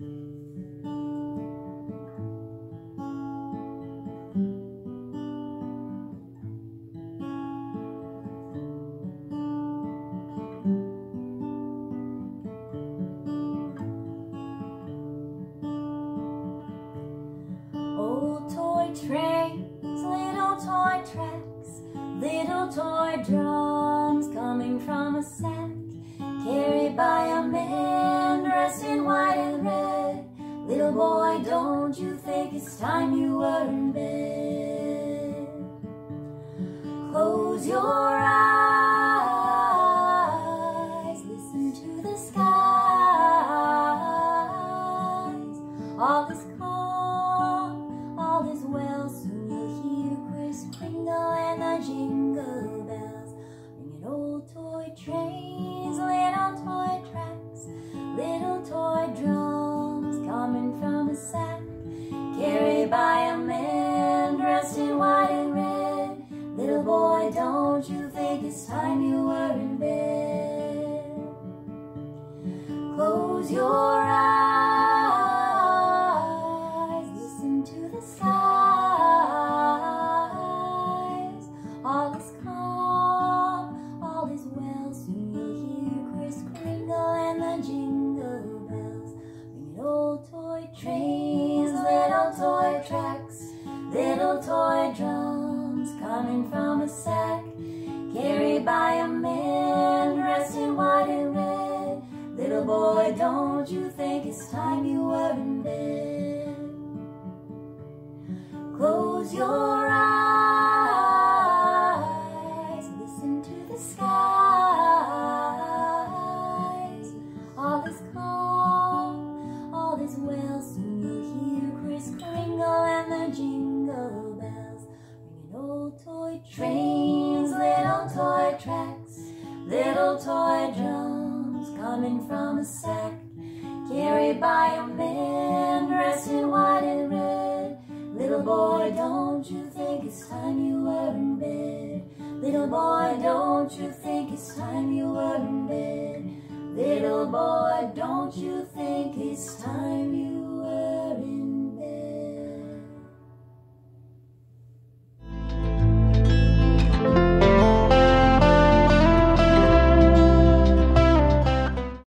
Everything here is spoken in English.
Old toy trains, little toy tracks, little toy drums coming from a sack, carried by a man dressed in white and red. Little boy, don't you think it's time you were in bed? Close your eyes, listen to the skies. All is calm, all is well, soon you'll hear Kris Kringle and the jingle bells. Ringing old toy trains, little toy tracks, little toy drums coming from a sack, carried by a man dressed in white and red. Little boy, don't you think it's time you were in bed? Close your eyes, listen to the skies. All is calm, all is well, soon you'll hear Kris Kringle and the jingle bells. Ringing old toy trains, little toy tracks, little toy drums coming from a sack, carried by a man dressed in white and red. Little boy, don't you think it's time you were in bed? Close your eyes, listen to the skies. All is calm, all is well, soon you'll hear Kris Kringle and the jingle bells. Ringing old toy trains, little toy tracks, little toy drums coming from a sack, carried by a man dressed in white and red. Little boy, don't you think it's time you were in bed? Little boy, don't you think it's time you were in bed? Little boy, don't you think it's time you